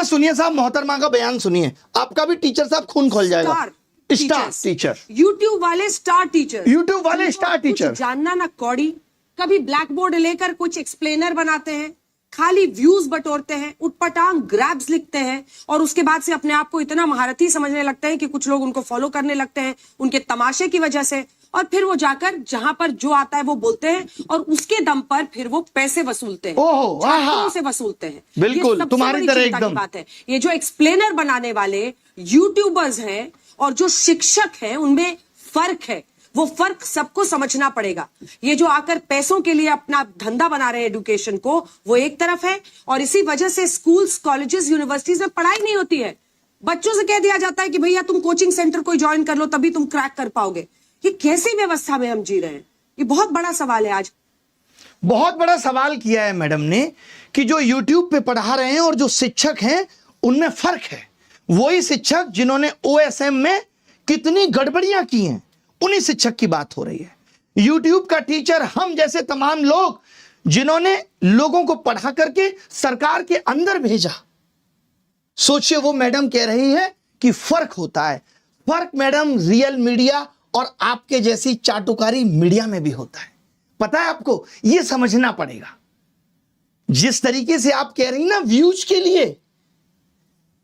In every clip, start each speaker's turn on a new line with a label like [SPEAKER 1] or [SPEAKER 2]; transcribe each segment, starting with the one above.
[SPEAKER 1] सुनिए साहब, मोहतरमा का बयान सुनिए, आपका भी टीचर साहब खून खोल जाएगा। स्टार टीचर,
[SPEAKER 2] यूट्यूब वाले स्टार टीचर,
[SPEAKER 1] यूट्यूब वाले स्टार टीचर,
[SPEAKER 2] जानना ना कौड़ी, कभी ब्लैक बोर्ड लेकर कुछ एक्सप्लेनर बनाते हैं, खाली व्यूज बटोरते हैं, उटपटांग ग्रैब्स लिखते हैं और उसके बाद से अपने आप को इतना महारथी समझने लगते हैं कि कुछ लोग उनको फॉलो करने लगते हैं उनके तमाशे की वजह से, और फिर वो जाकर जहां पर जो आता है वो बोलते हैं और उसके दम पर फिर वो पैसे वसूलते हैं, छात्रों से वसूलते हैं।
[SPEAKER 1] बिल्कुल तुम्हारी तरह एकदम
[SPEAKER 2] बात है। ये जो एक्सप्लेनर बनाने वाले यूट्यूबर्स हैं और जो शिक्षक हैं उनमें फर्क है, वो फर्क सबको समझना पड़ेगा। ये जो आकर पैसों के लिए अपना धंधा बना रहे हैं एजुकेशन को, वो एक तरफ है, और इसी वजह से स्कूल्स, कॉलेजेस, यूनिवर्सिटीज में पढ़ाई नहीं होती है। बच्चों से कह दिया जाता है कि भैया तुम कोचिंग सेंटर कोई ज्वाइन कर लो तभी तुम क्रैक कर पाओगे। ये कैसी व्यवस्था में हम जी रहे हैं? ये बहुत बड़ा सवाल है। आज
[SPEAKER 1] बहुत बड़ा सवाल किया है मैडम ने कि जो यूट्यूब पे पढ़ा रहे हैं और जो शिक्षक हैं उनमें फर्क है। वही शिक्षक जिन्होंने ओएसएम में कितनी गड़बड़ियां की हैं, उन्हीं शिक्षक की बात हो रही है। यूट्यूब का टीचर हम जैसे तमाम लोग जिन्होंने लोगों को पढ़ा करके सरकार के अंदर भेजा। सोचिए, वो मैडम कह रही है कि फर्क होता है। फर्क मैडम रियल मीडिया और आपके जैसी चाटुकारी मीडिया में भी होता है। पता है आपको, यह समझना पड़ेगा। जिस तरीके से आप कह रही ना व्यूज के लिए,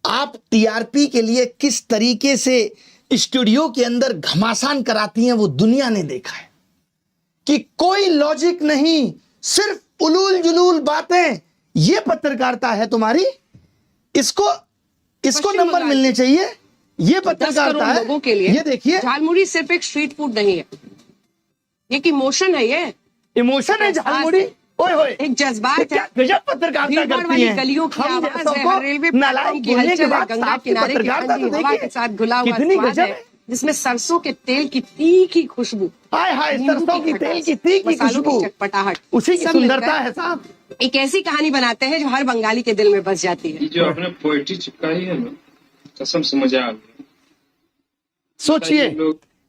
[SPEAKER 1] आप टीआरपी के लिए किस तरीके से स्टूडियो के अंदर घमासान कराती हैं वो दुनिया ने देखा है कि कोई लॉजिक नहीं, सिर्फ उलूल जुलूल बातें। ये पत्रकारिता है तुम्हारी, इसको नंबर मिलने चाहिए। ये पत्रकारिता है
[SPEAKER 2] लोगों के लिए।
[SPEAKER 1] ये देखिए,
[SPEAKER 2] झालमुड़ी सिर्फ एक स्ट्रीट फूड नहीं है, ये एक इमोशन है। ये
[SPEAKER 1] इमोशन है झालमुड़ी, ओए होए,
[SPEAKER 2] एक जज्बात है।
[SPEAKER 1] गजब पत्रकारिता करती हैं।
[SPEAKER 2] गलियों की आवाज है, हर रेलवे प्लेटफॉर्म की हलचल है, गंगा किनारे की ठंडी हवा के साथ घुला हुआ स्वाद है, जिसमें सरसों के तेल की तीखी खुशबू,
[SPEAKER 1] हाय हाय, सरसों की तेल की तीखी खुशबू,
[SPEAKER 2] चटपटाहट,
[SPEAKER 1] उसी की सुंदरता है साहब।
[SPEAKER 2] एक ऐसी कहानी बनाते हैं जो हर बंगाली के दिल में बस जाती है।
[SPEAKER 3] जो आपने पोएट्री चिपकाई है ना, कसम से मजा आ गया।
[SPEAKER 1] सोचिए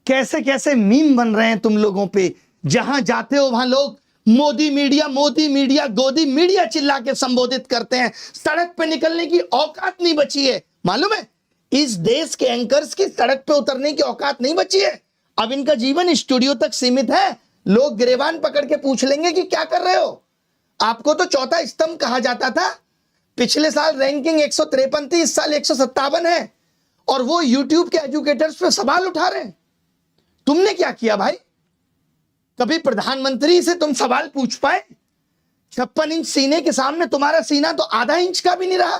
[SPEAKER 1] कैसे कैसे मीम बन रहे हैं तुम लोगों पे। जहां जाते हो वहां लोग मोदी मीडिया गोदी मीडिया चिल्ला के संबोधित करते हैं। सड़क पे निकलने की औकात नहीं बची है। मालूम है, इस देश के एंकर्स की सड़क पे उतरने की औकात नहीं बची है। अब इनका जीवन स्टूडियो तक सीमित है। लोग गिरेबान पकड़ के पूछ लेंगे कि क्या कर रहे हो। आपको तो चौथा स्तंभ कहा जाता था। पिछले साल रैंकिंग 153 थी, इस साल 157 है, और वो यूट्यूब के एजुकेटर्स पे सवाल उठा रहे हैं। तुमने क्या किया भाई? कभी प्रधानमंत्री से तुम सवाल पूछ पाए? 56 इंच सीने के सामने तुम्हारा सीना तो आधा इंच का भी नहीं रहा।